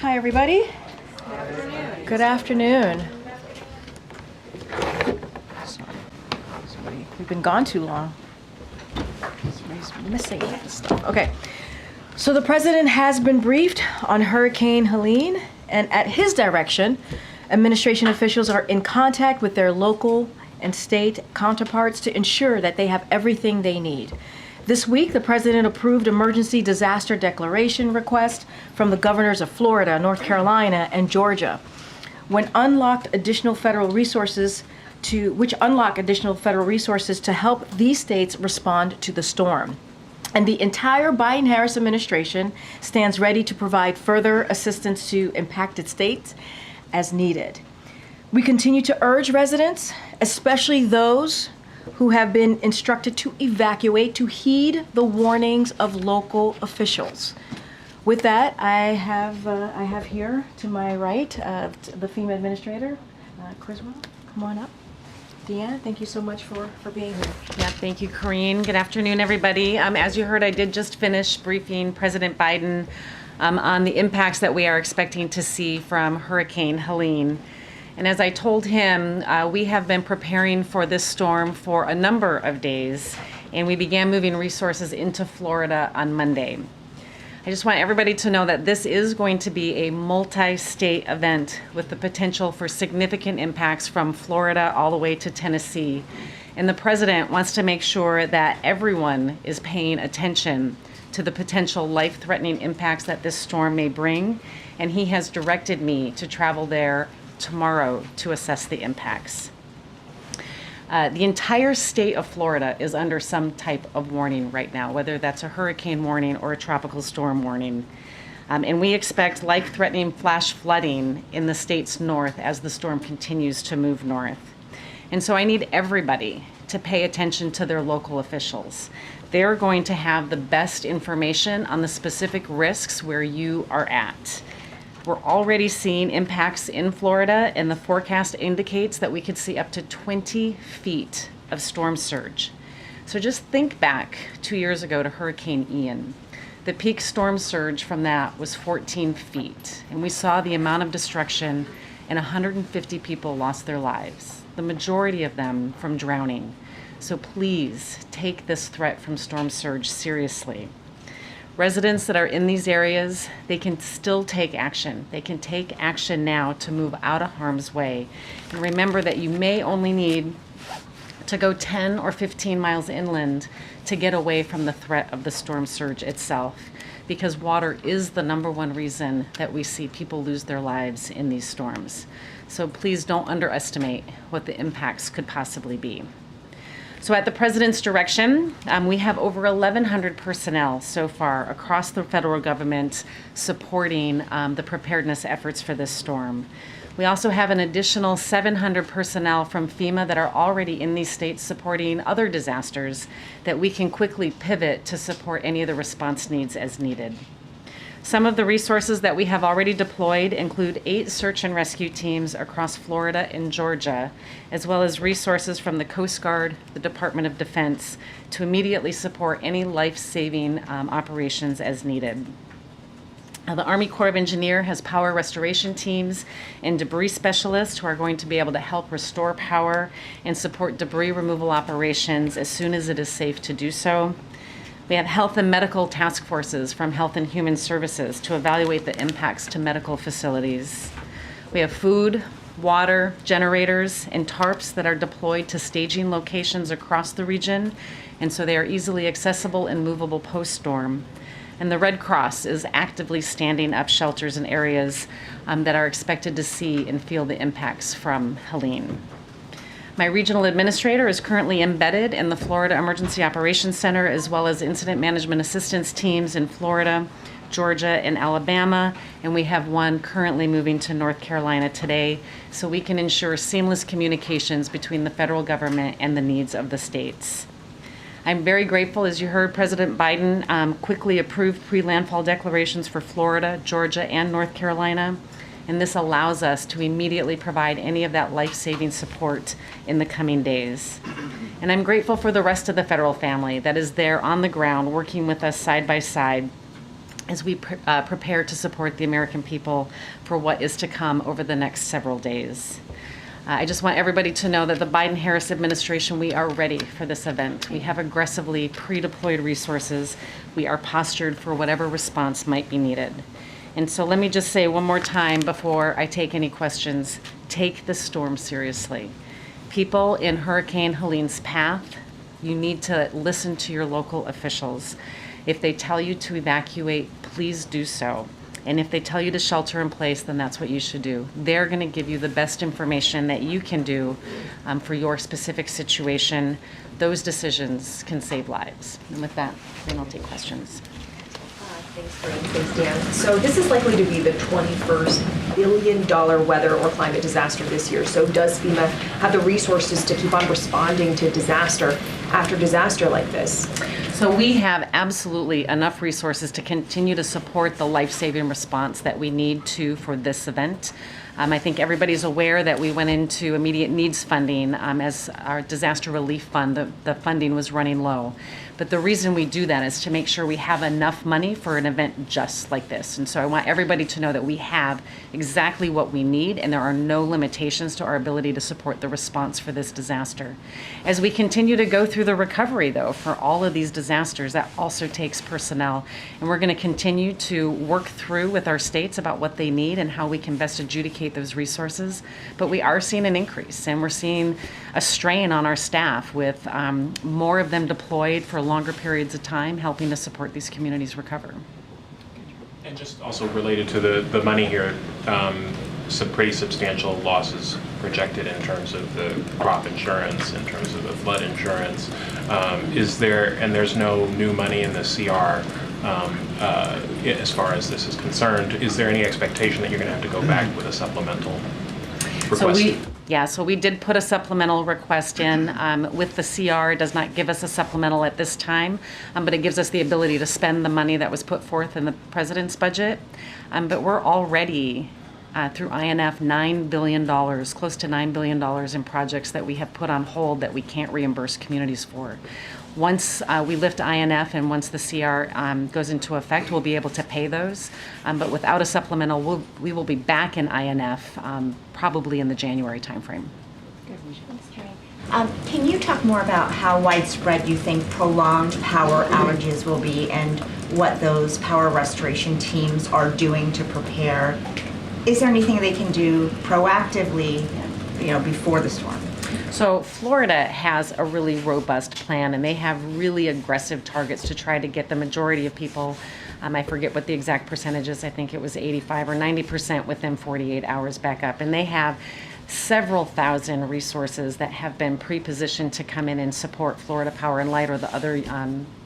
Hi, everybody. Good afternoon. Good afternoon. We've been gone too long. Somebody's missing this stuff. Okay. So the president has been briefed on Hurricane Helene, and at his direction, administration officials are in contact with their local and state counterparts to ensure that they have everything they need. This week, the president approved emergency disaster declaration requests from the governors of Florida, North Carolina, and Georgia, which unlock additional federal resources to help these states respond to the storm. And the entire Biden-Harris administration stands ready to provide further assistance to impacted states as needed. We continue to urge residents, especially those who have been instructed to evacuate, to heed the warnings of local officials. With that, I have here to my right the FEMA administrator, Criswell. Come on up. Deanne, thank you so much for being here. Yeah, thank you, Karine. Good afternoon, everybody. As you heard, I did just finish briefing President Biden on the impacts that we are expecting to see from Hurricane Helene. And as I told him, we have been preparing for this storm for a number of days, and we began moving resources into Florida on Monday. I just want everybody to know that this is going to be a multi-state event with the potential for significant impacts from Florida all the way to Tennessee. And the president wants to make sure that everyone is paying attention to the potential life-threatening impacts that this storm may bring. And he has directed me to travel there tomorrow to assess the impacts. The entire state of Florida is under some type of warning right now, whether that's a hurricane warning or a tropical storm warning. And we expect life-threatening flash flooding in the state's north as the storm continues to move north. And so I need everybody to pay attention to their local officials. They're going to have the best information on the specific risks where you are at. We're already seeing impacts in Florida, and the forecast indicates that we could see up to 20 feet of storm surge. So just think back 2 years ago to Hurricane Ian. The peak storm surge from that was 14 feet, and we saw the amount of destruction, and 150 people lost their lives, the majority of them from drowning. So please take this threat from storm surge seriously. Residents that are in these areas, they can still take action. They can take action now to move out of harm's way. And remember that you may only need to go 10 or 15 miles inland to get away from the threat of the storm surge itself, because water is the number one reason that we see people lose their lives in these storms. So please don't underestimate what the impacts could possibly be. So at the president's direction, we have over 1,100 personnel so far across the federal government supporting the preparedness efforts for this storm. We also have an additional 700 personnel from FEMA that are already in these states supporting other disasters that we can quickly pivot to support any of the response needs as needed. Some of the resources that we have already deployed include 8 search and rescue teams across Florida and Georgia, as well as resources from the Coast Guard, the Department of Defense, to immediately support any life-saving operations as needed. The Army Corps of Engineers has power restoration teams and debris specialists who are going to be able to help restore power and support debris removal operations as soon as it is safe to do so. We have health and medical task forces from Health and Human Services to evaluate the impacts to medical facilities. We have food, water, generators, and tarps that are deployed to staging locations across the region, and so they are easily accessible and movable post-storm. And the Red Cross is actively standing up shelters in areas that are expected to see and feel the impacts from Helene. My regional administrator is currently embedded in the Florida Emergency Operations Center, as well as incident management assistance teams in Florida, Georgia, and Alabama, and we have one currently moving to North Carolina today, so we can ensure seamless communications between the federal government and the needs of the states. I'm very grateful, as you heard, President Biden quickly approved pre-landfall declarations for Florida, Georgia, and North Carolina. And this allows us to immediately provide any of that life-saving support in the coming days. And I'm grateful for the rest of the federal family that is there on the ground working with us side by side as we prepare to support the American people for what is to come over the next several days. I just want everybody to know that the Biden-Harris administration, we are ready for this event. We have aggressively pre-deployed resources. We are postured for whatever response might be needed. And so let me just say one more time before I take any questions, take the storm seriously. People in Hurricane Helene's path, you need to listen to your local officials. If they tell you to evacuate, please do so. And if they tell you to shelter in place, then that's what you should do. They're going to give you the best information that you can do for your specific situation. Those decisions can save lives. And with that, then I'll take questions. Thanks, Karine. Thanks, Dan. So this is likely to be the 21st billion-dollar weather or climate disaster this year. So does FEMA have the resources to keep on responding to disaster after disaster like this? So we have absolutely enough resources to continue to support the life-saving response that we need to for this event. I think everybody's aware that we went into immediate needs funding as our disaster relief fund. The funding was running low. But the reason we do that is to make sure we have enough money for an event just like this. And so I want everybody to know that we have exactly what we need, and there are no limitations to our ability to support the response for this disaster. As we continue to go through the recovery, though, for all of these disasters, that also takes personnel. And we're going to continue to work through with our states about what they need and how we can best adjudicate those resources. But we are seeing an increase, and we're seeing a strain on our staff with more of them deployed for longer periods of time, helping to support these communities recover. And just also related to the money here, some pretty substantial losses projected in terms of the crop insurance, in terms of the flood insurance. There's no new money in the CR as far as this is concerned. Is there any expectation that you're going to have to go back with a supplemental request? So we did put a supplemental request in with the CR. It does not give us a supplemental at this time, but it gives us the ability to spend the money that was put forth in the president's budget. But we're already through INF $9 billion, close to $9 billion in projects that we have put on hold that we can't reimburse communities for. Once we lift INF and once the CR goes into effect, we'll be able to pay those. But without a supplemental, we will be back in INF probably in the January timeframe. Can you talk more about how widespread you think prolonged power outages will be and what those power restoration teams are doing to prepare? Is there anything they can do proactively, before the storm? So Florida has a really robust plan, and they have really aggressive targets to try to get the majority of people, I forget what the exact percentage is, I think it was 85 or 90% within 48 hours back up. And they have several thousand resources that have been pre-positioned to come in and support Florida Power and Light or the other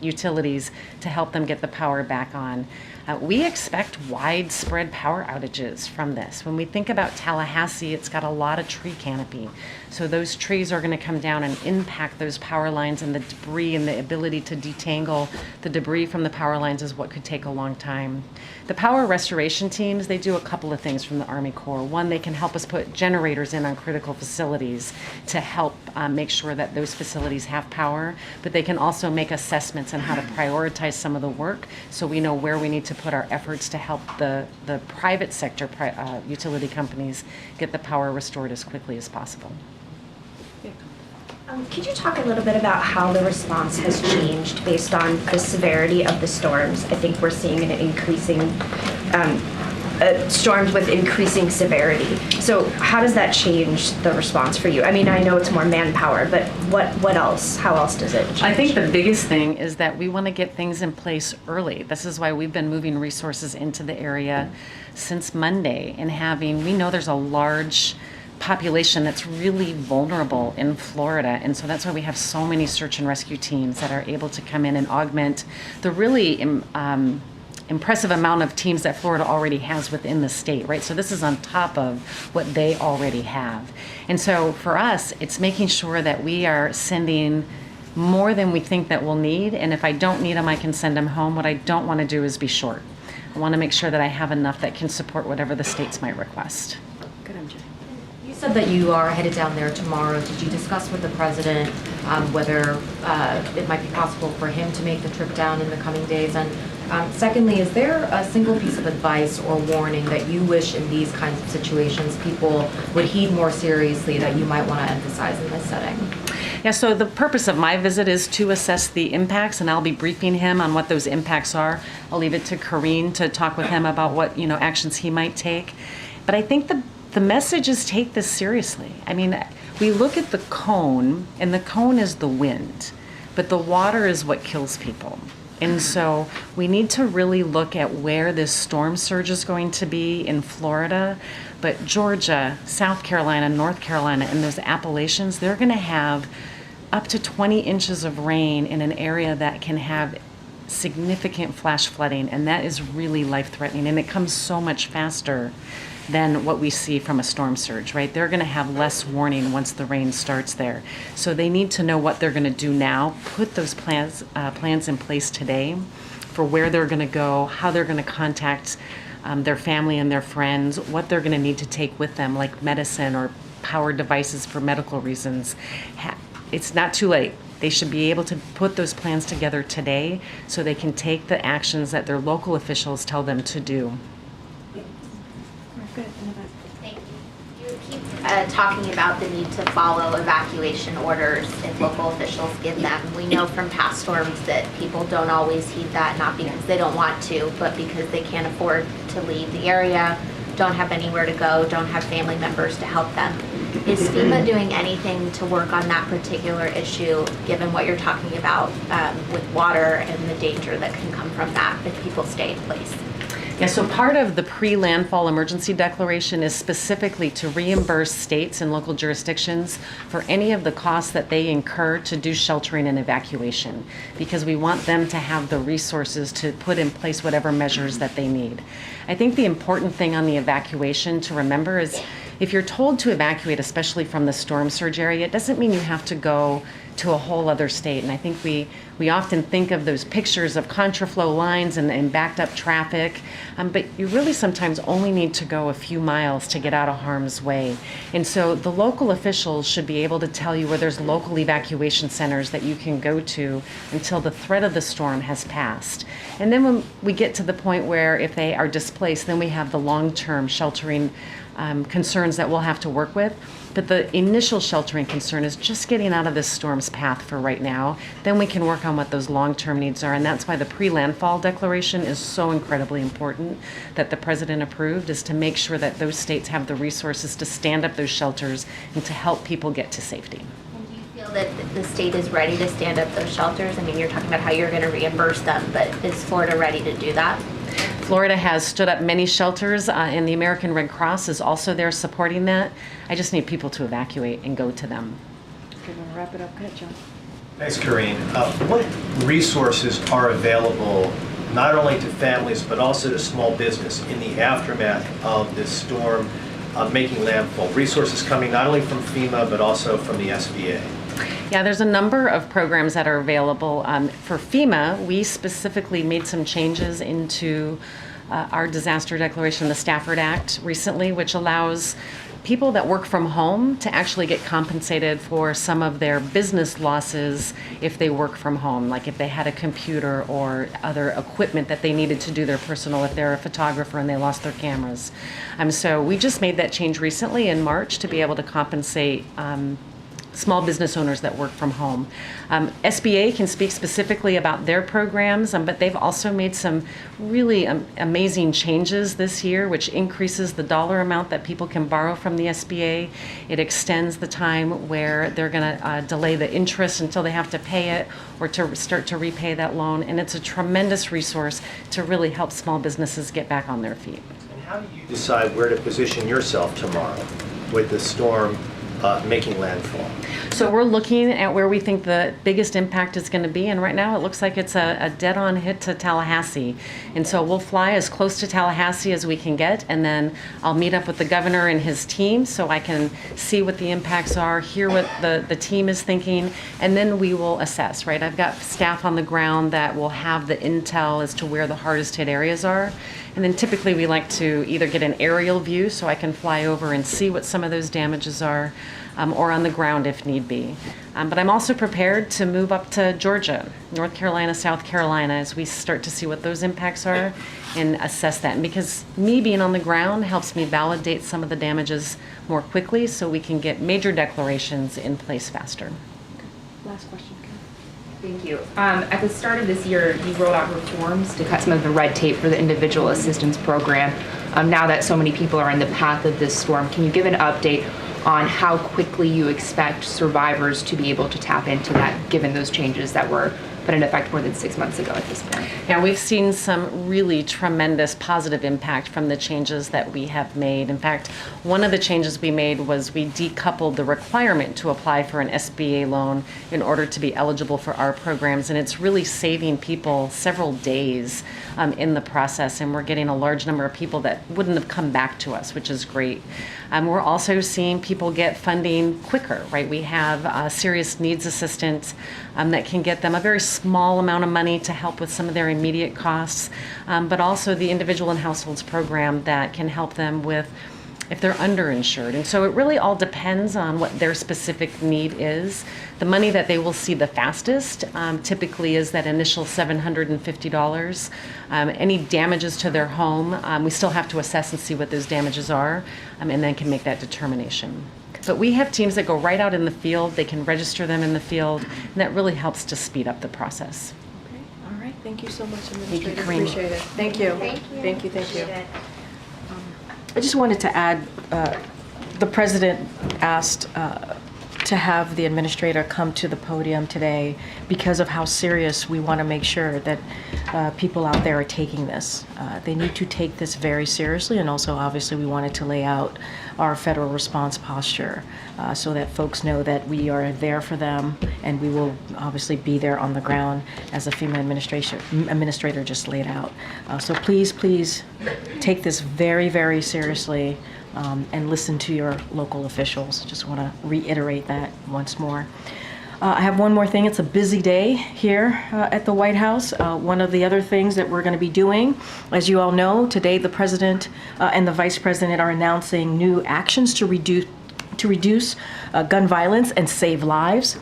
utilities to help them get the power back on. We expect widespread power outages from this. When we think about Tallahassee, it's got a lot of tree canopy. So those trees are going to come down and impact those power lines, and the debris and the ability to detangle the debris from the power lines is what could take a long time. The power restoration teams, they do a couple of things from the Army Corps. One, they can help us put generators in on critical facilities to help make sure that those facilities have power, but they can also make assessments on how to prioritize some of the work so we know where we need to put our efforts to help the private sector utility companies get the power restored as quickly as possible. Could you talk a little bit about how the response has changed based on the severity of the storms? I think we're seeing an increasing storms with increasing severity. So how does that change the response for you? I mean, I know it's more manpower, but what else? How else does it change? I think the biggest thing is that we want to get things in place early. This is why we've been moving resources into the area since Monday and we know there's a large population that's really vulnerable in Florida, and so that's why we have so many search and rescue teams that are able to come in and augment the really impressive amount of teams that Florida already has within the state, right? So this is on top of what they already have. And so for us, it's making sure that we are sending more than we think that we'll need, and if I don't need them, I can send them home. What I don't want to do is be short. I want to make sure that I have enough that can support whatever the states might request. Good, MJ. You said that you are headed down there tomorrow. Did you discuss with the president whether it might be possible for him to make the trip down in the coming days? And Secondly, is there a single piece of advice or warning that you wish in these kinds of situations people would heed more seriously that you might want to emphasize in this setting? Yeah, so the purpose of my visit is to assess the impacts, and I'll be briefing him on what those impacts are. I'll leave it to Karine to talk with him about what, actions he might take. But I think the message is take this seriously. I mean, we look at the cone, and the cone is the wind, but the water is what kills people. And so we need to really look at where this storm surge is going to be in Florida. But Georgia, South Carolina, North Carolina, and those Appalachians, they're going to have up to 20 inches of rain in an area that can have significant flash flooding. And that is really life-threatening. And it comes so much faster than what we see from a storm surge, right? They're going to have less warning once the rain starts there. So they need to know what they're going to do now, put those plans in place today for where they're going to go, how they're going to contact their family and their friends, what they're going to need to take with them, like medicine or power devices for medical reasons. It's not too late. They should be able to put those plans together today so they can take the actions that their local officials tell them to do. Thank you. You keep talking about the need to follow evacuation orders if local officials give them. We know from past storms that people don't always heed that, not because they don't want to, but because they can't afford to leave the area, don't have anywhere to go, don't have family members to help them. Is FEMA doing anything to work on that particular issue, given what you're talking about with water and the danger that can come from that if people stay in place? Yeah, so part of the pre-landfall emergency declaration is specifically to reimburse states and local jurisdictions for any of the costs that they incur to do sheltering and evacuation, because we want them to have the resources to put in place whatever measures that they need. I think the important thing on the evacuation to remember is if you're told to evacuate, especially from the storm surge area, it doesn't mean you have to go to a whole other state. And I think we often think of those pictures of contraflow lines and backed up traffic, but you really sometimes only need to go a few miles to get out of harm's way. And so the local officials should be able to tell you where there's local evacuation centers that you can go to until the threat of the storm has passed. And then when we get to the point where if they are displaced, then we have the long-term sheltering concerns that we'll have to work with. But the initial sheltering concern is just getting out of this storm's path for right now. Then we can work on what those long-term needs are. And that's why the pre-landfall declaration is so incredibly important that the president approved, is to make sure that those states have the resources to stand up those shelters and to help people get to safety. And do you feel that the state is ready to stand up those shelters? I mean, you're talking about how you're going to reimburse them, but is Florida ready to do that? Florida has stood up many shelters, and the American Red Cross is also there supporting that. I just need people to evacuate and go to them. Okay, we're gonna wrap it up. Go ahead, John. Thanks, Karine. What resources are available not only to families but also to small business in the aftermath of this storm making landfall? Resources coming not only from FEMA but also from the SBA. Yeah, there's a number of programs that are available. For FEMA, we specifically made some changes into our disaster declaration, the Stafford Act, recently, which allows people that work from home to actually get compensated for some of their business losses if they work from home, like if they had a computer or other equipment that they needed to do their personal, if they're a photographer and they lost their cameras. So we just made that change recently in March to be able to compensate small business owners that work from home. SBA can speak specifically about their programs, but they've also made some really amazing changes this year, which increases the dollar amount that people can borrow from the SBA. It extends the time where they're going to delay the interest until they have to pay it or to start to repay that loan. And it's a tremendous resource to really help small businesses get back on their feet. And how do you decide where to position yourself tomorrow with the storm making landfall? So we're looking at where we think the biggest impact is going to be, and right now it looks like it's a dead-on hit to Tallahassee. And so we'll fly as close to Tallahassee as we can get, and then I'll meet up with the governor and his team so I can see what the impacts are, hear what the team is thinking, and then we will assess, right? I've got staff on the ground that will have the intel as to where the hardest hit areas are. And then typically we like to either get an aerial view so I can fly over and see what some of those damages are, or on the ground if need be. But I'm also prepared to move up to Georgia, North Carolina, South Carolina, as we start to see what those impacts are and assess that. And because me being on the ground helps me validate some of the damages more quickly so we can get major declarations in place faster. Last question. Thank you. At the start of this year, you rolled out reforms to cut some of the red tape for the individual assistance program. Now that so many people are in the path of this storm, can you give an update on how quickly you expect survivors to be able to tap into that, given those changes that were put in effect more than 6 months ago at this point? Yeah, we've seen some really tremendous positive impact from the changes that we have made. In fact, one of the changes we made was we decoupled the requirement to apply for an SBA loan in order to be eligible for our programs, and it's really saving people several days in the process, and we're getting a large number of people that wouldn't have come back to us, which is great. We're also seeing people get funding quicker, right? We have serious needs assistance that can get them a very small amount of money to help with some of their immediate costs, but also the individual and households program that can help them with if they're underinsured. And so it really all depends on what their specific need is. The money that they will see the fastest typically is that initial $750. Any damages to their home, we still have to assess and see what those damages are, and then can make that determination. But we have teams that go right out in the field. They can register them in the field, and that really helps to speed up the process. Okay. All right. Thank you so much, you, Administrator. Karine. Appreciate it. Thank you. Thank you. Thank you. Thank you. Appreciate it. I just wanted to add, the president asked to have the administrator come to the podium today because of how serious we want to make sure that people out there are taking this. They need to take this very seriously, and also obviously we wanted to lay out our federal response posture so that folks know that we are there for them, and we will obviously be there on the ground as the FEMA administrator just laid out. So please take this very, very seriously and listen to your local officials. Just want to reiterate that once more. I have one more thing. It's a busy day here at the White House. One of the other things that we're going to be doing, as you all know, today the president and the vice president are announcing new actions to reduce gun violence and save lives.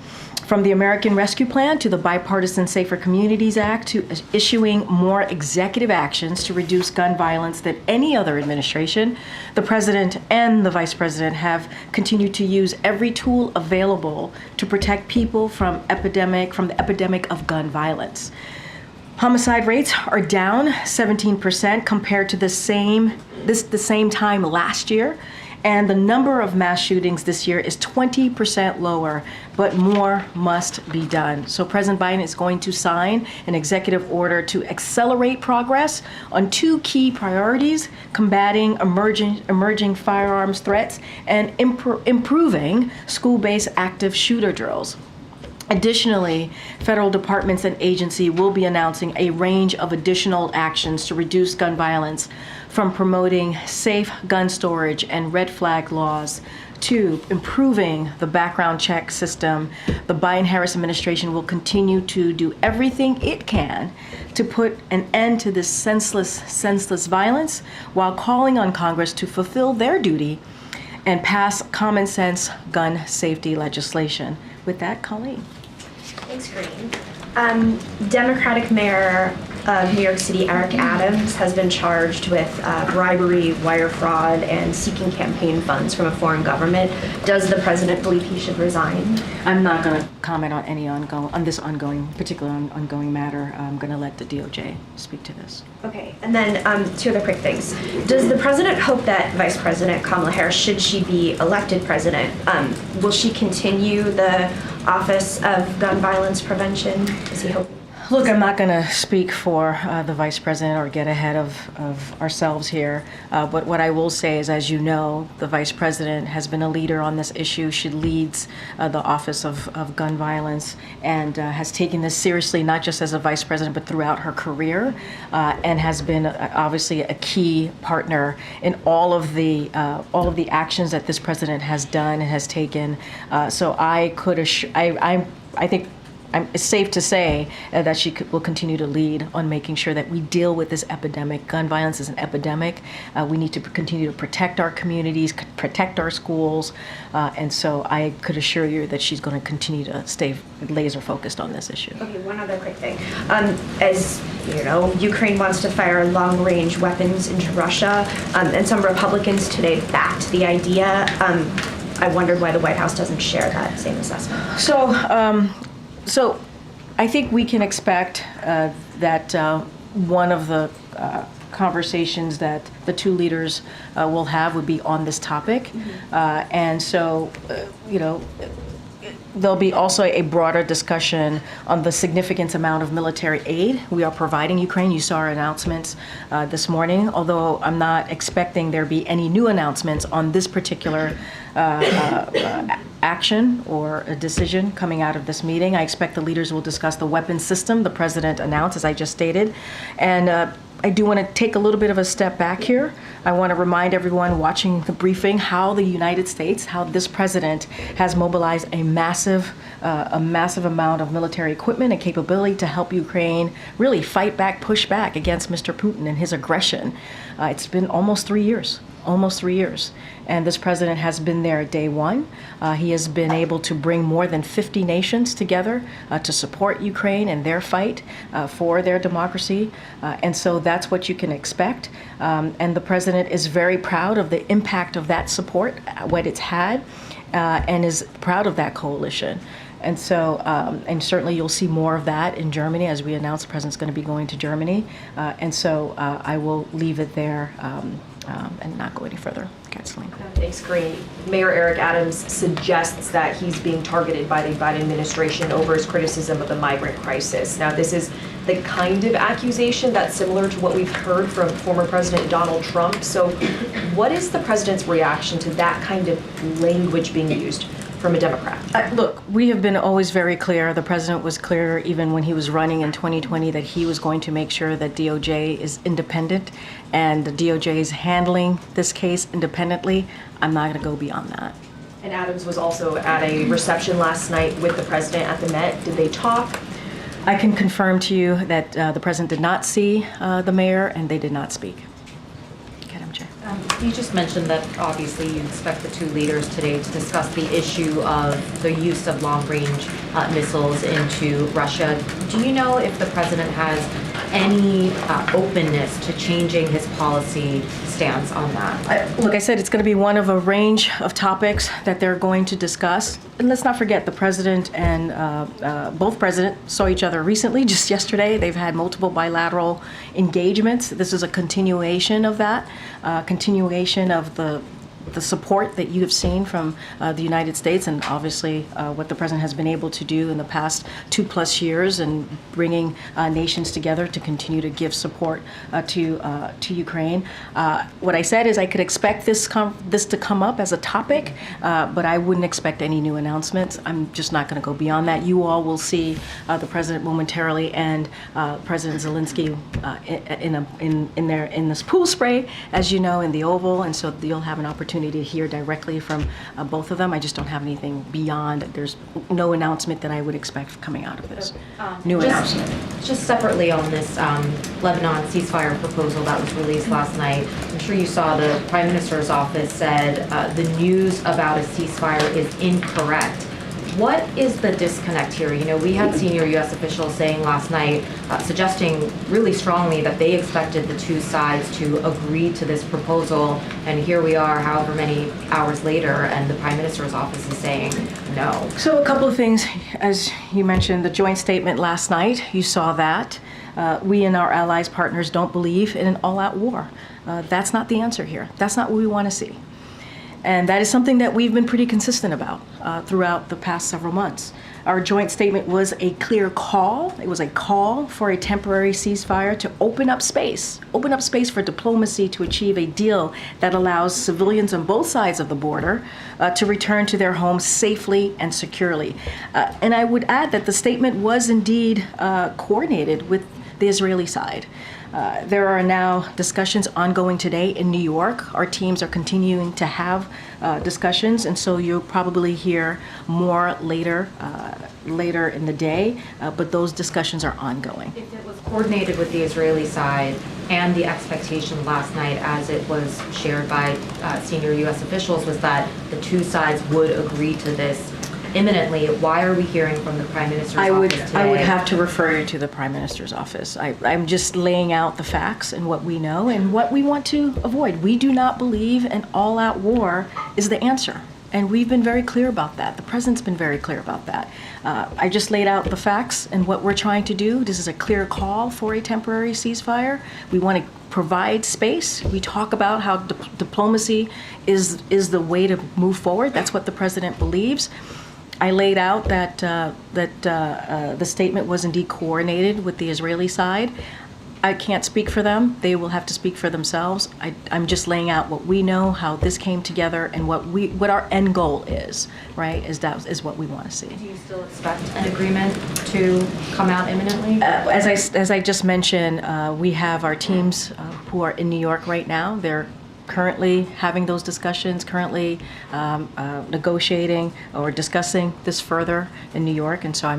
From the American Rescue Plan to the Bipartisan Safer Communities Act to issuing more executive actions to reduce gun violence than any other administration, the president and the vice president have continued to use every tool available to protect people from the epidemic of gun violence. Homicide rates are down 17% compared to the same time last year. And the number of mass shootings this year is 20% lower, but more must be done. So President Biden is going to sign an executive order to accelerate progress on two key priorities: combating emerging firearms threats and improving school-based active shooter drills. Additionally, federal departments and agencies will be announcing a range of additional actions to reduce gun violence, from promoting safe gun storage and red flag laws to improving the background check system. The Biden-Harris administration will continue to do everything it can to put an end to this senseless violence while calling on Congress to fulfill their duty and pass common sense gun safety legislation. With that, Colleen. Thanks, Karine. Democratic Mayor of New York City, Eric Adams, has been charged with bribery, wire fraud, and seeking campaign funds from a foreign government. Does the president believe he should resign? I'm not going to comment on any particular ongoing matter. I'm going to let the DOJ speak to this. Okay, and then two other quick things. Does the president hope that Vice President Kamala Harris, should she be elected president, will she continue the Office of Gun Violence Prevention? Is he hoping? Look, I'm not going to speak for the vice president or get ahead of ourselves here. But what I will say is, as you know, the vice president has been a leader on this issue. She leads the Office of Gun Violence and has taken this seriously, not just as a vice president, but throughout her career, and has been obviously a key partner in all of the actions that this president has done and has taken. So I think it's safe to say that she will continue to lead on making sure that we deal with this epidemic. Gun violence is an epidemic. We need to continue to protect our communities, protect our schools, and so I could assure you that she's going to continue to stay laser focused on this issue. Okay, one other quick thing. As you know, Ukraine wants to fire long-range weapons into Russia, and some Republicans today backed the idea. I wondered why the White House doesn't share that same assessment. So I think we can expect that one of the conversations that the two leaders will have would be on this topic. And so, there'll be also a broader discussion on the significant amount of military aid we are providing Ukraine. You saw our announcements this morning, although I'm not expecting there be any new announcements on this particular action or a decision coming out of this meeting. I expect the leaders will discuss the weapons system the president announced, as I just stated. And I do want to take a little bit of a step back here. I want to remind everyone watching the briefing how the United States, how this president has mobilized a massive amount of military equipment and capability to help Ukraine really fight back, push back against Mr. Putin and his aggression. It's been almost 3 years. And this president has been there day one. He has been able to bring more than 50 nations together to support Ukraine and their fight for their democracy. And so that's what you can expect. And the president is very proud of the impact of that support, what it's had, and is proud of that coalition. And so, and certainly you'll see more of that in Germany, as we announced the president's going to be going to Germany. And so I will leave it there and not go any further. Kathleen. Thanks, Karine. Mayor Eric Adams suggests that he's being targeted by the Biden administration over his criticism of the migrant crisis. Now, this is the kind of accusation that's similar to what we've heard from former President Donald Trump. So what is the president's reaction to that kind of language being used from a Democrat? Look, we have been always very clear. The president was clear even when he was running in 2020 that he was going to make sure that DOJ is independent, and the DOJ is handling this case independently. I'm not going to go beyond that. And Adams was also at a reception last night with the president at the Met. Did they talk? I can confirm to you that the president did not see the mayor and they did not speak. You just mentioned that obviously you expect the two leaders today to discuss the issue of the use of long-range missiles into Russia. Do you know if the president has any openness to changing his policy stance on that? Look, I said it's going to be one of a range of topics that they're going to discuss. And let's not forget, the president and both presidents saw each other recently, just yesterday. They've had multiple bilateral engagements. This is a continuation of that, continuation of the support that you have seen from the United States, and obviously what the president has been able to do in the past 2+ years and bringing nations together to continue to give support to Ukraine. What I said is I could expect this to come up as a topic, but I wouldn't expect any new announcements. I'm just not going to go beyond that. You all will see the president momentarily and President Zelensky in this pool spray, as you know, in the Oval, and so you'll have an opportunity to hear directly from both of them. I just don't have anything beyond. There's no announcement that I would expect coming out of this. Announcement. Just separately on this Lebanon ceasefire proposal that was released last night, I'm sure you saw the Prime Minister's office said the news about a ceasefire is incorrect. What is the disconnect here? You know, we had senior U.S. officials saying last night, suggesting really strongly that they expected the two sides to agree to this proposal, and here we are however many hours later, and the Prime Minister's office is saying no. So a couple of things, as you mentioned, the joint statement last night, you saw that. We and our allies, partners don't believe in an all-out war. That's not the answer here. That's not what we want to see. And that is something that we've been pretty consistent about throughout the past several months. Our joint statement was a clear call. It was a call for a temporary ceasefire to open up space for diplomacy to achieve a deal that allows civilians on both sides of the border to return to their homes safely and securely. And I would add that the statement was indeed coordinated with the Israeli side. There are now discussions ongoing today in New York. Our teams are continuing to have discussions, and so you'll probably hear more later in the day, but those discussions are ongoing. If it was coordinated with the Israeli side and the expectation last night, as it was shared by senior U.S. officials, was that the two sides would agree to this imminently, why are we hearing from the Prime Minister's office today? I would have to refer you to the Prime Minister's office. I'm just laying out the facts and what we know and what we want to avoid. We do not believe an all-out war is the answer. And we've been very clear about that. The President's been very clear about that. I just laid out the facts and what we're trying to do. This is a clear call for a temporary ceasefire. We want to provide space. We talk about how diplomacy is the way to move forward. That's what the President believes. I laid out that the statement was indeed coordinated with the Israeli side. I can't speak for them. They will have to speak for themselves. I'm just laying out what we know, how this came together, and what our end goal is, right, is what we want to see. Do you still expect an agreement to come out imminently? As I just mentioned, we have our teams who are in New York right now. They're currently having those discussions, currently negotiating or discussing this further in New York, and so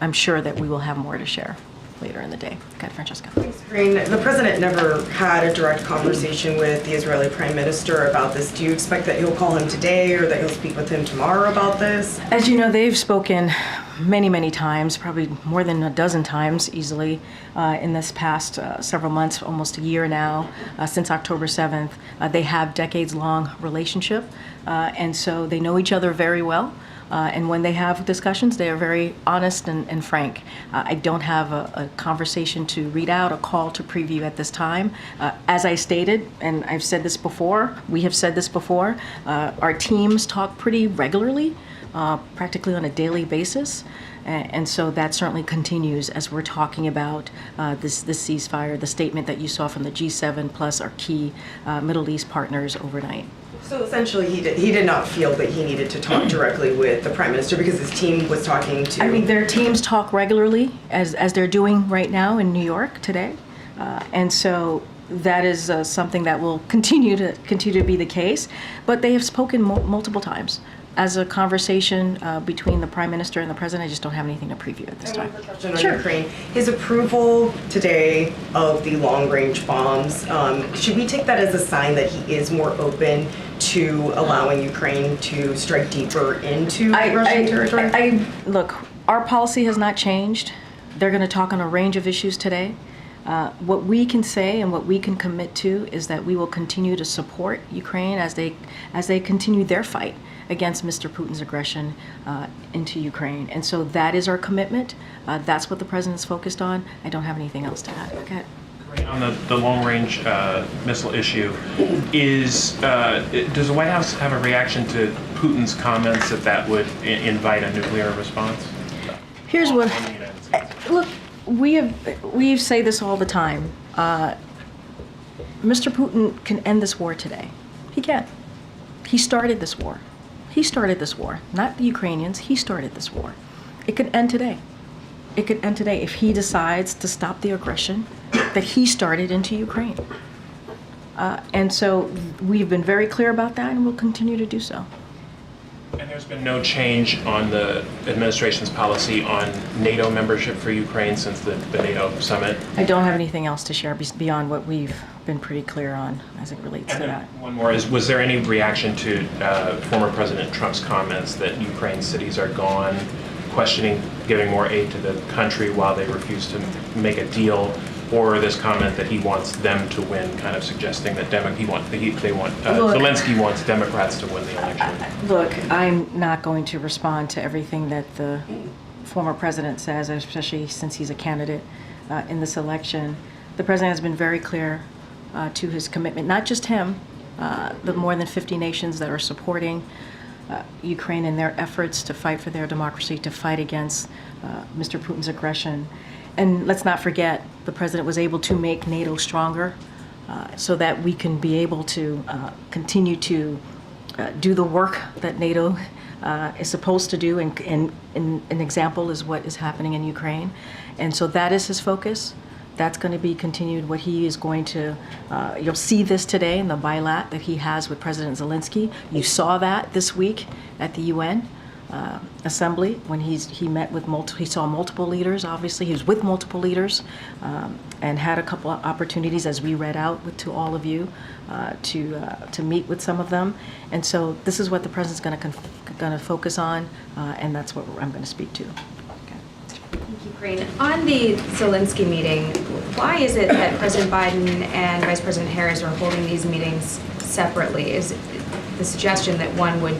I'm sure that we will have more to share later in the day. Okay, Francesca. Karine, the President never had a direct conversation with the Israeli Prime Minister about this. Do you expect that he'll call him today or that he'll speak with him tomorrow about this? As you know, they've spoken many times, probably more than a dozen times easily in this past several months, almost a year now, since October 7th. They have decades-long relationship, and so they know each other very well. And when they have discussions, they are very honest and frank. I don't have a conversation to read out, a call to preview at this time. As I stated, and I've said this before, we have said this before, our teams talk pretty regularly, practically on a daily basis. And so that certainly continues as we're talking about this ceasefire, the statement that you saw from the G7 plus our key Middle East partners overnight. So essentially, he did not feel that he needed to talk directly with the Prime Minister because his team was talking to... I mean, their teams talk regularly, as they're doing right now in New York today. And so that is something that will continue to be the case. But they have spoken multiple times. As a conversation between the Prime Minister and the President, I just don't have anything to preview at this time. Sure. Ukraine. His approval today of the long-range bombs, should we take that as a sign that he is more open to allowing Ukraine to strike deeper into Russian territory? Look, our policy has not changed. They're going to talk on a range of issues today. What we can say and what we can commit to is that we will continue to support Ukraine as they continue their fight against Mr. Putin's aggression into Ukraine. And so that is our commitment. That's what the President's focused on. I don't have anything else to add. Okay. On the long-range missile issue, does the White House have a reaction to Putin's comments that would invite a nuclear response? Here's what, look, we say this all the time. Mr. Putin can end this war today. He can. He started this war. He started this war, not the Ukrainians. He started this war. It could end today. It could end today if he decides to stop the aggression that he started into Ukraine. And so we've been very clear about that, and we'll continue to do so. And there's been no change on the administration's policy on NATO membership for Ukraine since the NATO summit? I don't have anything else to share beyond what we've been pretty clear on as it relates to that. One more is, was there any reaction to former President Trump's comments that Ukraine cities are gone, questioning giving more aid to the country while they refuse to make a deal, or this comment that he wants them to win, kind of suggesting that Zelensky wants Democrats to win the election? Look, I'm not going to respond to everything that the former president says, especially since he's a candidate in this election. The president has been very clear to his commitment, not just him, the more than 50 nations that are supporting Ukraine in their efforts to fight for their democracy, to fight against Mr. Putin's aggression. And let's not forget, the president was able to make NATO stronger so that we can be able to continue to do the work that NATO is supposed to do, and an example is what is happening in Ukraine. And so that is his focus. That's going to be continued. What he is going to, you'll see this today in the bilat that he has with President Zelensky. You saw that this week at the UN assembly when he met with he saw multiple leaders. Obviously, he was with multiple leaders and had a couple of opportunities, as we read out to all of you, to meet with some of them. And so this is what the president's going to focus on, and that's what I'm going to speak to. Thank you, Karine. On the Zelensky meeting, why is it that President Biden and Vice President Harris are holding these meetings separately? Is it the suggestion that one would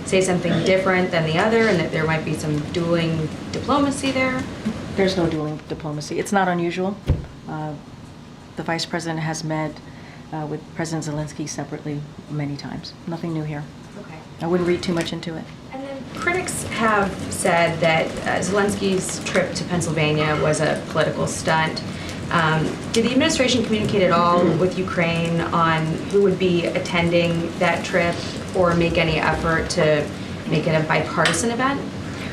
say something different than the other and that there might be some dueling diplomacy there? There's no dueling diplomacy. It's not unusual. The Vice President has met with President Zelensky separately many times. Nothing new here. Okay. I wouldn't read too much into it. And then critics have said that Zelensky's trip to Pennsylvania was a political stunt. Did the administration communicate at all with Ukraine on who would be attending that trip or make any effort to make it a bipartisan event?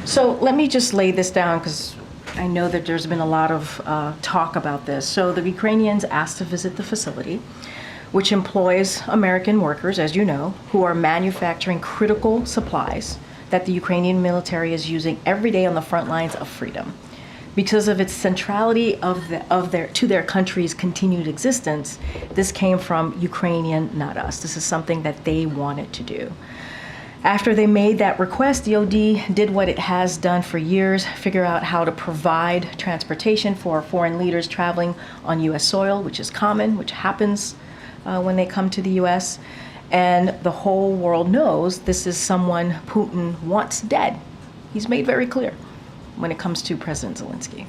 So let me just lay this down because I know that there's been a lot of talk about this. So the Ukrainians asked to visit the facility, which employs American workers, as you know, who are manufacturing critical supplies that the Ukrainian military is using every day on the front lines of freedom. Because of its centrality to their country's continued existence, this came from Ukrainian, not us. This is something that they wanted to do. After they made that request, DoD did what it has done for years, figure out how to provide transportation for foreign leaders traveling on U.S. soil, which is common, which happens when they come to the U.S. And the whole world knows this is someone Putin wants dead. He's made very clear when it comes to President Zelensky.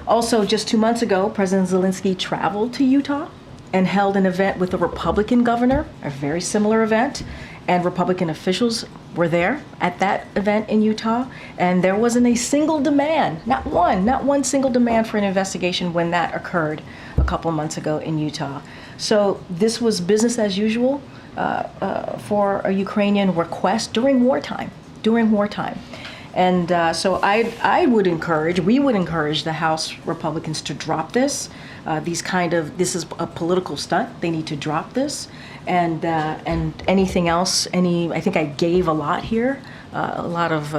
Also, just 2 months ago, President Zelensky traveled to Utah and held an event with the Republican governor, a very similar event, and Republican officials were there at that event in Utah, and there wasn't a single demand, not one single demand for an investigation when that occurred a couple months ago in Utah. So this was business as usual for a Ukrainian request during wartime. And so we would encourage the House Republicans to drop this. This is a political stunt. They need to drop this. And anything else, I think I gave a lot here, a lot of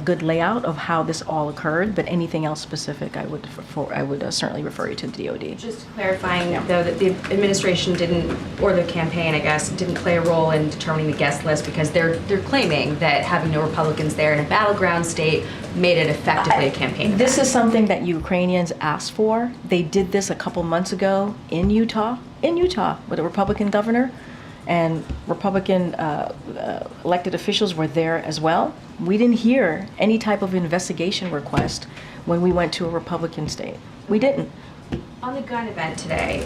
good layout of how this all occurred, but anything else specific, I would certainly refer you to the DoD. Just clarifying, though, that the administration didn't, or the campaign, I guess, didn't play a role in determining the guest list because they're claiming that having no Republicans there in a battleground state made it effectively a campaign. This is something that Ukrainians asked for. They did this a couple months ago in Utah with a Republican governor, and Republican elected officials were there as well. We didn't hear any type of investigation request when we went to a Republican state. We didn't. On the gun event today,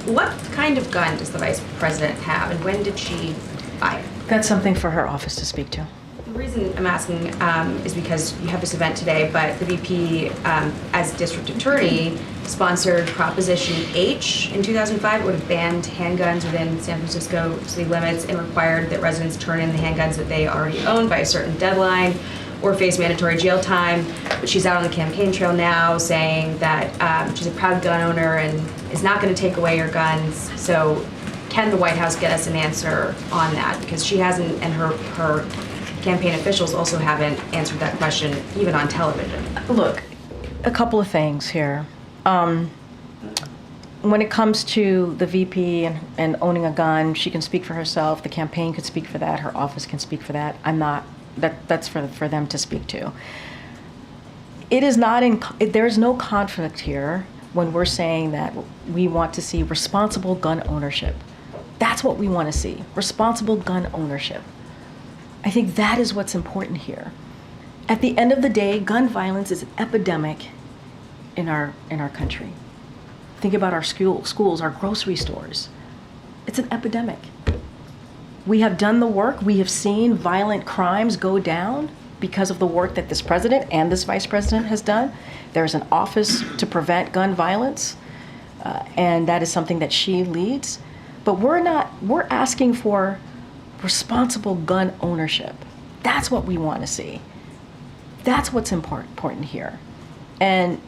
what kind of gun does the Vice President have, and when did she buy it? That's something for her office to speak to. The reason I'm asking is because you have this event today, but the VP, as district attorney, sponsored Proposition H in 2005. It would have banned handguns within San Francisco city limits and required that residents turn in the handguns that they already own by a certain deadline or face mandatory jail time. But she's out on the campaign trail now saying that she's a proud gun owner and is not going to take away your guns. So can the White House get us an answer on that? Because she hasn't, and her campaign officials also haven't answered that question, even on television. Look, a couple of things here. When it comes to the VP and owning a gun, she can speak for herself. The campaign could speak for that. Her office can speak for that. That's for them to speak to. It is not there's no conflict here when we're saying that we want to see responsible gun ownership. That's what we want to see, responsible gun ownership. I think that is what's important here. At the end of the day, gun violence is an epidemic in our country. Think about our schools, our grocery stores. It's an epidemic. We have done the work. We have seen violent crimes go down because of the work that this president and this vice president has done. There's an office to prevent gun violence, and that is something that she leads. But we're asking for responsible gun ownership. That's what we want to see. That's what's important here. And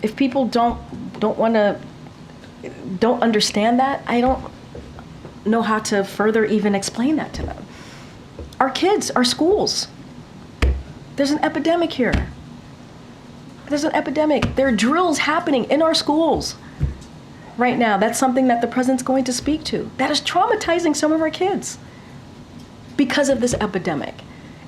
if people don't understand that, I don't know how to further even explain that to them. Our kids, our schools, there's an epidemic here. There's an epidemic. There are drills happening in our schools right now. That's something that the president's going to speak to. That is traumatizing some of our kids because of this epidemic.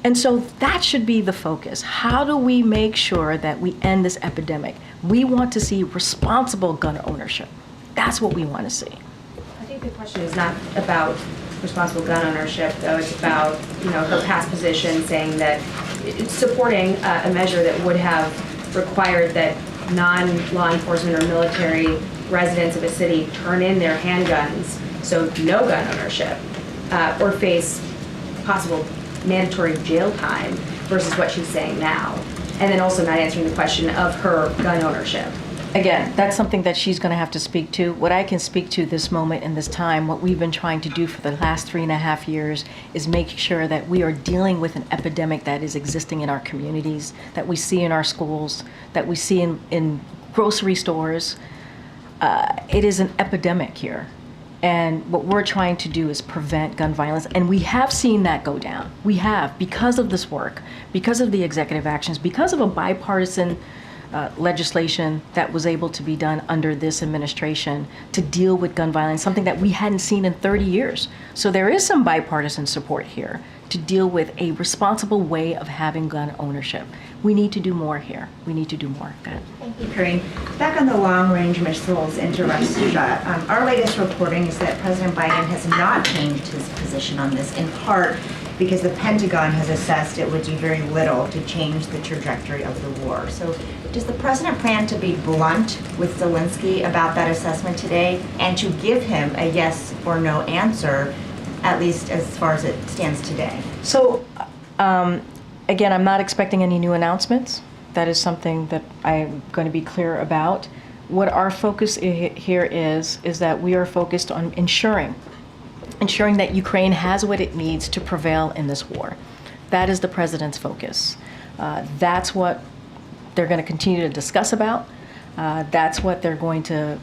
And so that should be the focus. How do we make sure that we end this epidemic? We want to see responsible gun ownership. That's what we want to see. I think the question is not about responsible gun ownership, though. It's about, her past position saying that it's supporting a measure that would have required that non-law enforcement or military residents of a city turn in their handguns, so no gun ownership, or face possible mandatory jail time versus what she's saying now. And then also not answering the question of her gun ownership. Again, that's something that she's going to have to speak to. What I can speak to this moment and this time, what we've been trying to do for the last 3.5 years is make sure that we are dealing with an epidemic that is existing in our communities, that we see in our schools, that we see in grocery stores. It is an epidemic here. And what we're trying to do is prevent gun violence. And we have seen that go down. We have, because of this work, because of the executive actions, because of a bipartisan legislation that was able to be done under this administration to deal with gun violence, something that we hadn't seen in 30 years. So there is some bipartisan support here to deal with a responsible way of having gun ownership. We need to do more here. We need to do more. Go ahead. Thank you, Karine. Back on the long-range missiles into Russia, our latest reporting is that President Biden has not changed his position on this, in part because the Pentagon has assessed it would do very little to change the trajectory of the war. So does the president plan to be blunt with Zelensky about that assessment today and to give him a yes or no answer, at least as far as it stands today? So, again, I'm not expecting any new announcements. That is something that I'm going to be clear about. What our focus here is that we are focused on ensuring that Ukraine has what it needs to prevail in this war. That is the president's focus. That's what they're going to continue to discuss about. That's what they're going to,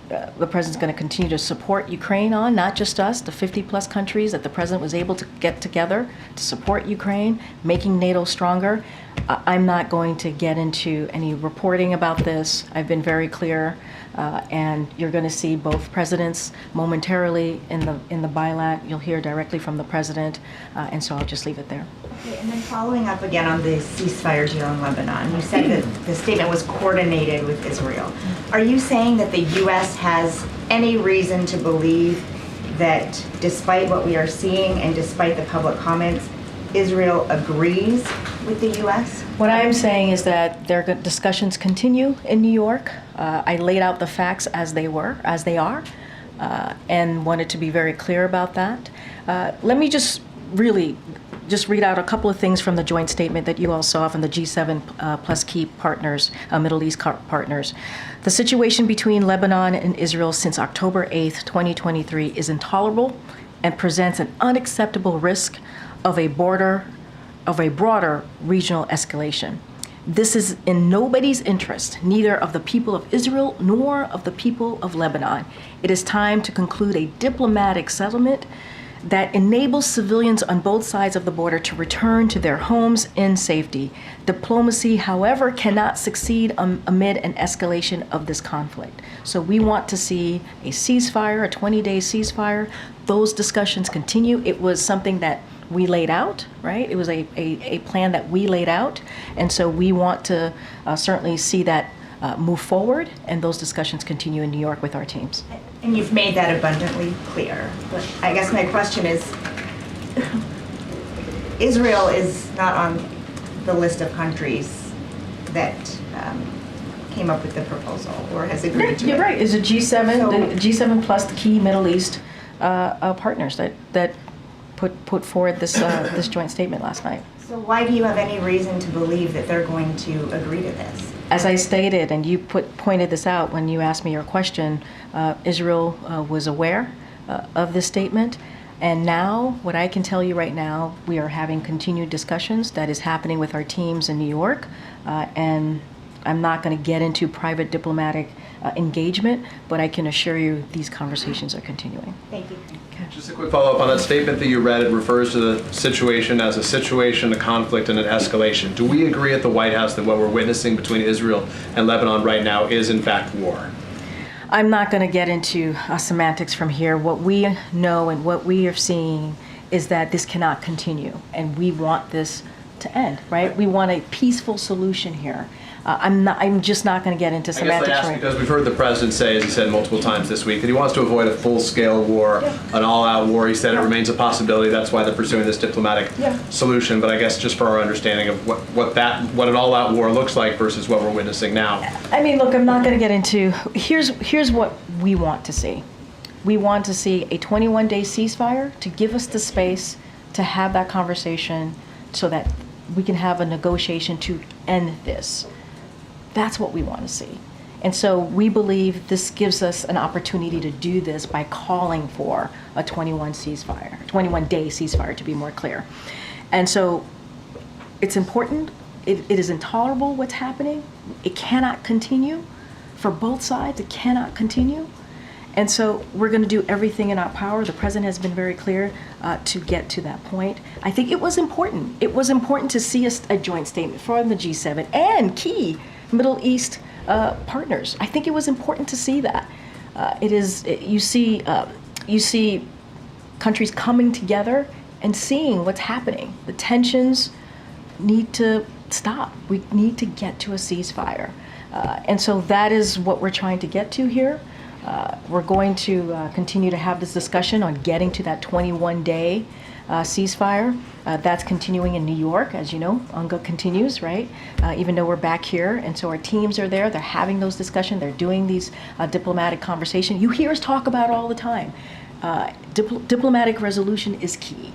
the president's going to continue to support Ukraine on, not just us, the 50+ countries that the president was able to get together to support Ukraine, making NATO stronger. I'm not going to get into any reporting about this. I've been very clear, and you're going to see both presidents momentarily in the bilat. You'll hear directly from the president, and so I'll just leave it there. Okay, and then following up again on the ceasefire deal in Lebanon, you said that the statement was coordinated with Israel. Are you saying that the U.S. has any reason to believe that despite what we are seeing and despite the public comments, Israel agrees with the U.S.? What I'm saying is that their discussions continue in New York. I laid out the facts as they are, and wanted to be very clear about that. Let me just read out a couple of things from the joint statement that you all saw from the G7 plus key partners, Middle East partners. The situation between Lebanon and Israel since October 8th, 2023 is intolerable and presents an unacceptable risk of a broader regional escalation. This is in nobody's interest, neither of the people of Israel nor of the people of Lebanon. It is time to conclude a diplomatic settlement that enables civilians on both sides of the border to return to their homes in safety. Diplomacy, however, cannot succeed amid an escalation of this conflict. So we want to see a ceasefire, a 20-day ceasefire. Those discussions continue. It was something that we laid out, right? It was a plan that we laid out. And so we want to certainly see that move forward, and those discussions continue in New York with our teams. And you've made that abundantly clear. But I guess my question is, Israel is not on the list of countries that came up with the proposal or has agreed to it. You're right. It's a G7, the G7 plus the key Middle East partners that put forward this this joint statement last night. So why do you have any reason to believe that they're going to agree to this? As I stated, and you pointed this out when you asked me your question, Israel was aware of this statement. And now, what I can tell you right now, we are having continued discussions that is happening with our teams in New York. And I'm not going to get into private diplomatic engagement, but I can assure you these conversations are continuing. Thank you. Just a quick follow-up on that statement that you read. It refers to the situation as a situation, a conflict, and an escalation. Do we agree at the White House that what we're witnessing between Israel and Lebanon right now is in fact war? I'm not going to get into semantics from here. What we know and what we are seeing is that this cannot continue, and we want this to end, right? We want a peaceful solution here. I'm just not going to get into I guess semantics. I ask right because we've heard the president say, as he said multiple times this week, that he wants to avoid a full-scale war, an all-out war. He said it remains a possibility. That's why they're pursuing this diplomatic solution. But I guess just for our understanding of what an all-out war looks like versus what we're witnessing now. I mean, look, I'm not going to get into. Here's what we want to see. We want to see a 21-day ceasefire to give us the space to have that conversation, so that we can have a negotiation to end this. That's what we want to see. And so we believe this gives us an opportunity to do this by calling for a 21-day ceasefire, to be more clear. And so it's important. It is intolerable what's happening. It cannot continue for both sides. It cannot continue. And so we're going to do everything in our power. The president has been very clear to get to that point. I think it was important. It was important to see a joint statement from the G7 and key Middle East partners. I think it was important to see that. You see countries coming together and seeing what's happening. The tensions need to stop. We need to get to a ceasefire. And so that is what we're trying to get to here. We're going to continue to have this discussion on getting to that 21-day ceasefire. That's continuing in New York, as you know. UNGA continues, right? Even though we're back here. And so our teams are there. They're having those discussions. They're doing these diplomatic conversations. You hear us talk about it all the time. Diplomatic resolution is key.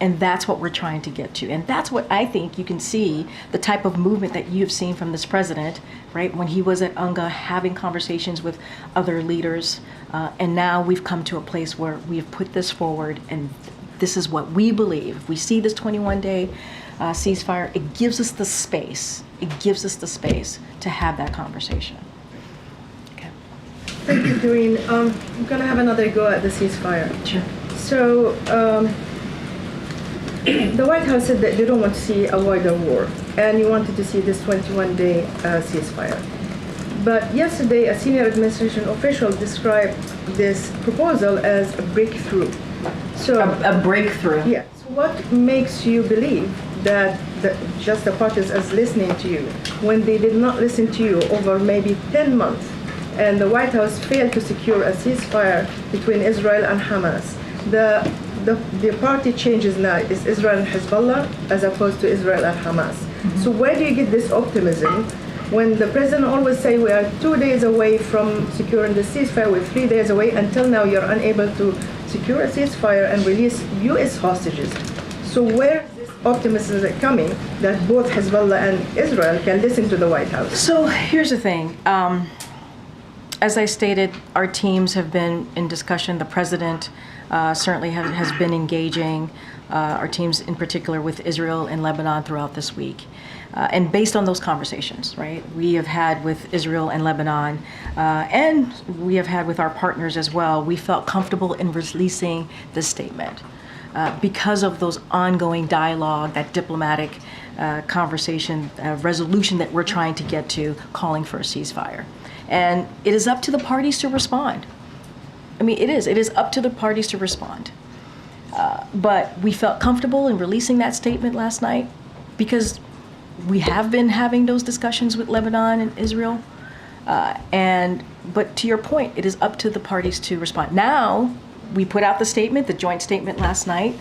And that's what we're trying to get to. And that's what I think you can see, the type of movement that you've seen from this president, right? When he was at UNGA having conversations with other leaders. And now we've come to a place where we have put this forward, and this is what we believe. If we see this 21-day ceasefire, it gives us the space. It gives us the space to have that conversation. Okay. Thank you, Karine. I'm going to have another go at the ceasefire. Sure. So, the White House said that they don't want to see a wider war, and you wanted to see this 21-day ceasefire. But yesterday, a senior administration official described this proposal as a breakthrough. So A breakthrough. yeah. So what makes you believe that just the parties is listening to you when they did not listen to you over maybe 10 months, and the White House failed to secure a ceasefire between Israel and Hamas? The party changes now is Israel and Hezbollah as opposed to Israel and Hamas. Mm-hmm. So where do you get this optimism when the president always say we are 2 days away from securing the ceasefire, we're 3 days away, until now you're unable to secure a ceasefire and release U.S. hostages. So where is this optimism coming that both Hezbollah and Israel can listen to the White House? So here's the thing. As I stated, our teams have been in discussion. The president certainly has been engaging our teams in particular with Israel and Lebanon throughout this week. And based on those conversations, right, we have had with Israel and Lebanon, and we have had with our partners as well, we felt comfortable in releasing this statement because of those ongoing dialogue, that diplomatic conversation, resolution that we're trying to get to, calling for a ceasefire. And it is up to the parties to respond. I mean, it is up to the parties to respond. But we felt comfortable in releasing that statement last night because we have been having those discussions with Lebanon and Israel. But to your point, it is up to the parties to respond. Now, we put out the statement, the joint statement last night.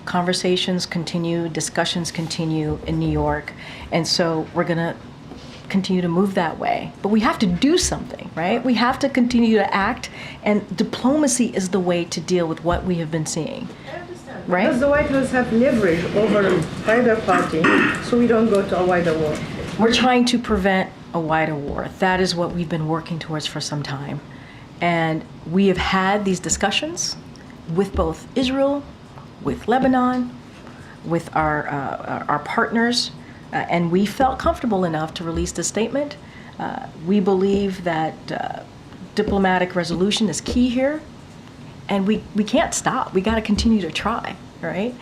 Conversations continue, discussions continue in New York. And so we're going to continue to move that way. But we have to do something, right? We have to continue to act, and diplomacy is the way to deal with what we have been seeing. I understand. Right? Does the White House have leverage over either party so we don't go to a wider war? We're trying to prevent a wider war. That is what we've been working towards for some time. And we have had these discussions with both Israel, with Lebanon, with our partners, and we felt comfortable enough to release the statement. We believe that diplomatic resolution is key here, and we can't stop. We got to continue to try, right?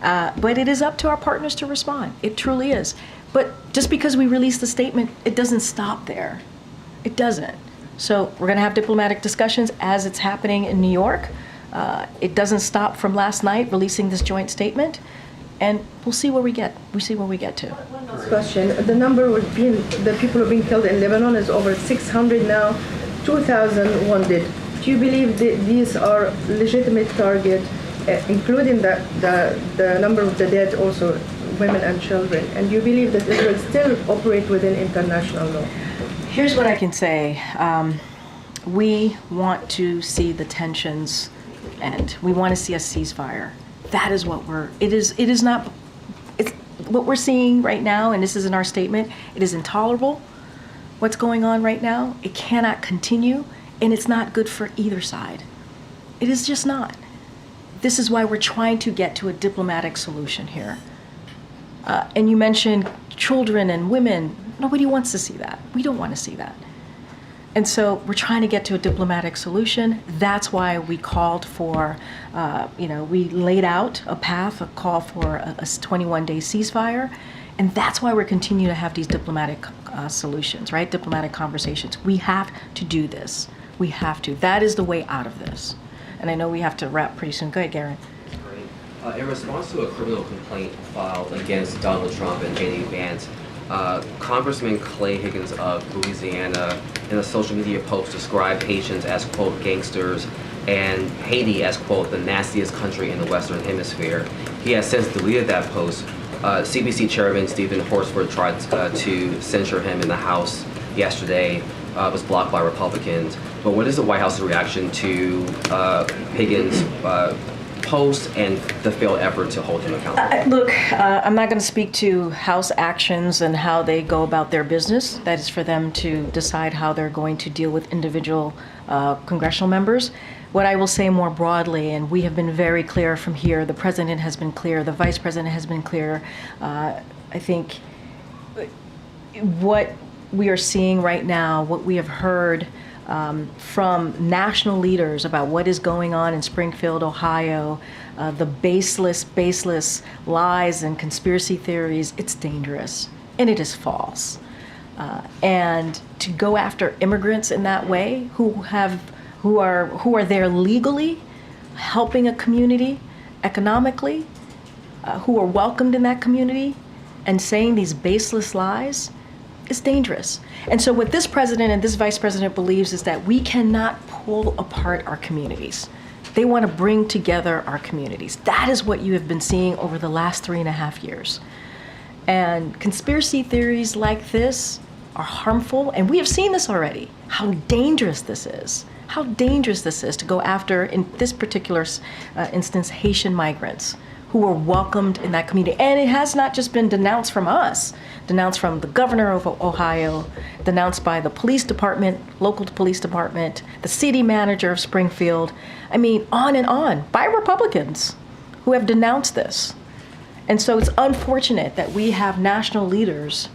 But it is up to our partners to respond. It truly is. But just because we release the statement, it doesn't stop there. It doesn't. So we're going to have diplomatic discussions as it's happening in New York. It doesn't stop from last night releasing this joint statement, and we'll see where we get. We see where we get to. Question: the number of the people who are being killed in Lebanon is over 600 now, 2,000 wounded. Do you believe that these are legitimate target, including the number of the dead, also women and children? And do you believe that it will still operate within international law? Here's what I can say. We want to see the tensions end. We want to see a ceasefire. That is what it's what we're seeing right now, and this is in our statement. It is intolerable what's going on right now. It cannot continue, and it's not good for either side. It is just not. This is why we're trying to get to a diplomatic solution here. And you mentioned children and women. Nobody wants to see that. We don't want to see that. And so we're trying to get to a diplomatic solution. That's why we called for, we laid out a path, a call for a 21-day ceasefire. And that's why we're continuing to have these diplomatic solutions, right? Diplomatic conversations. We have to do this. We have to. That is the way out of this. And I know we have to wrap pretty soon. Go ahead, Garen. In response to a criminal complaint filed against Donald Trump and J.D. Vance, Congressman Clay Higgins of Louisiana, in a social media post, described Haitians as, quote, gangsters, and Haiti as, quote, the nastiest country in the Western Hemisphere. He has since deleted that post. CBC Chairman Stephen Horsford tried to censure him in the House yesterday, was blocked by Republicans. But what is the White House's reaction to Higgins' post and the failed effort to hold him accountable? Look, I'm not going to speak to House actions and how they go about their business. That is for them to decide how they're going to deal with individual congressional members. What I will say more broadly, and we have been very clear from here, the president has been clear, the vice president has been clear. I think what we are seeing right now, what we have heard from national leaders about what is going on in Springfield, Ohio, the baseless lies and conspiracy theories, it's dangerous and it is false. And to go after immigrants in that way who are there legally, helping a community economically, who are welcomed in that community, and saying these baseless lies, is dangerous. And so what this president and this vice president believes is that we cannot pull apart our communities. They want to bring together our communities. That is what you have been seeing over the last 3.5 years. And conspiracy theories like this are harmful, and we have seen this already, how dangerous this is. How dangerous this is to go after, in this particular instance, Haitian migrants who are welcomed in that community. And it has not just been denounced from us, denounced from the governor of Ohio, denounced by the police department, local police department, the city manager of Springfield. I mean, on and on, by Republicans who have denounced this. And so it's unfortunate that we have national leaders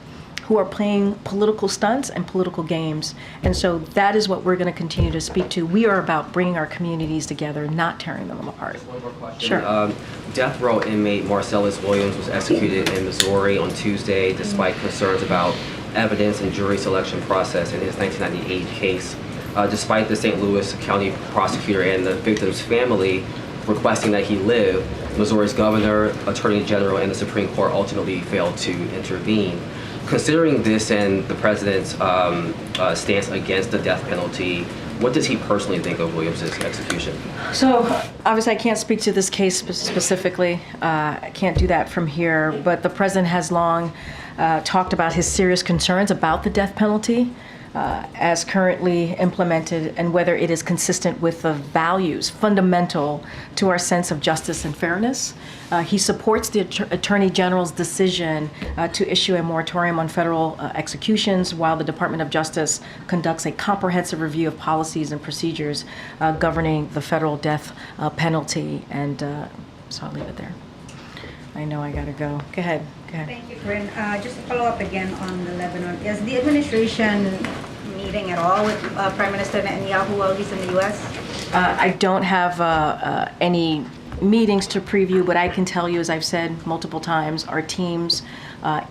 who are playing political stunts and political games. And so that is what we're going to continue to speak to. We are about bringing our communities together, not tearing them apart. Just one more question. Sure. Death row inmate Marcellus Williams was executed in Missouri on Tuesday despite concerns about evidence and jury selection process in his 1998 case. Despite the St. Louis County prosecutor and the victim's family requesting that he live, Missouri's governor, attorney general, and the Supreme Court ultimately failed to intervene. Considering this and the president's stance against the death penalty, what does he personally think of Williams' execution? So obviously I can't speak to this case specifically. I can't do that from here, but the president has long talked about his serious concerns about the death penalty as currently implemented and whether it is consistent with the values fundamental to our sense of justice and fairness. He supports the Attorney General's decision to issue a moratorium on federal executions while the Department of Justice conducts a comprehensive review of policies and procedures governing the federal death penalty. And so I'll leave it there. I know I gotta go. Go ahead. Thank you, Corinne. Just to follow up again on the Lebanon, is the administration meeting at all with Prime Minister Netanyahu while he's in the U.S.? I don't have any meetings to preview, but I can tell you, as I've said multiple times, our teams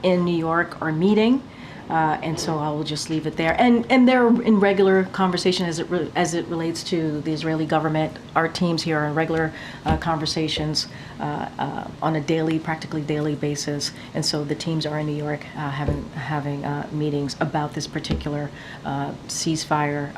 in New York are meeting. And so I will just leave it there. And they're in regular conversation as it relates to the Israeli government. Our teams here are in regular conversations on a practically daily basis. And so the teams are in New York having meetings about this particular ceasefire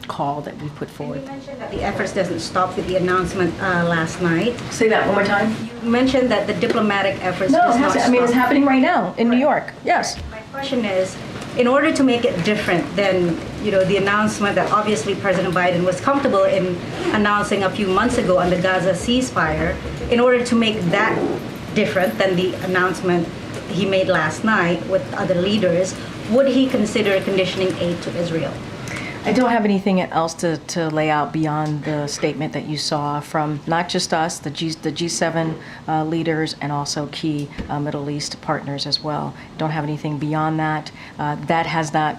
call that we put forward. You mentioned that the efforts doesn't stop with the announcement last night. Say that one more time. You mentioned that the diplomatic efforts No, does not stop. I mean, it's happening right now in New York. Yes. My question is, in order to make it different than the announcement that obviously President Biden was comfortable in announcing a few months ago on the Gaza ceasefire, in order to make that different than the announcement he made last night with other leaders, would he consider conditioning aid to Israel? I don't have anything else to lay out beyond the statement that you saw from not just us, the G7 leaders, and also key Middle East partners as well. Don't have anything beyond that.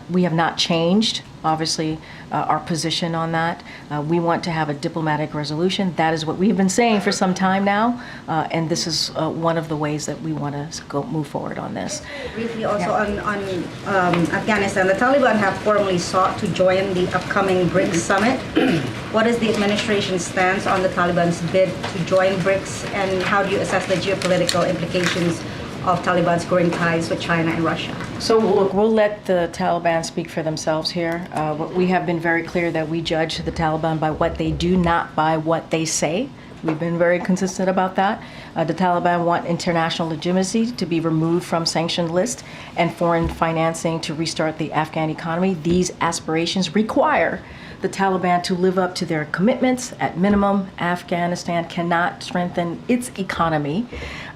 We have not changed, obviously, our position on that. We want to have a diplomatic resolution. That is what we've been saying for some time now, and this is one of the ways that we want to move forward on this. Briefly also on Afghanistan, the Taliban have formally sought to join the upcoming BRICS summit. What is the administration's stance on the Taliban's bid to join BRICS, and how do you assess the geopolitical implications of Taliban's growing ties with China and Russia? So look, we'll let the Taliban speak for themselves here. But we have been very clear that we judge the Taliban by what they do, not by what they say. We've been very consistent about that. The Taliban want international legitimacy to be removed from sanctioned list and foreign financing to restart the Afghan economy. These aspirations require the Taliban to live up to their commitments. At minimum, Afghanistan cannot strengthen its economy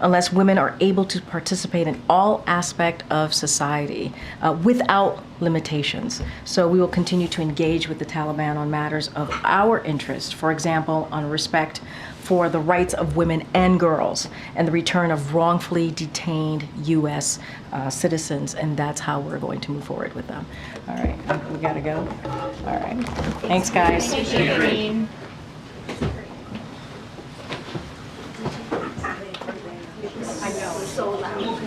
unless women are able to participate in all aspects of society without limitations. So we will continue to engage with the Taliban on matters of our interest, for example, on respect for the rights of women and girls and the return of wrongfully detained U.S. Citizens, and that's how we're going to move forward with them. All right, we gotta go. All right, thanks, guys. I know, so loud.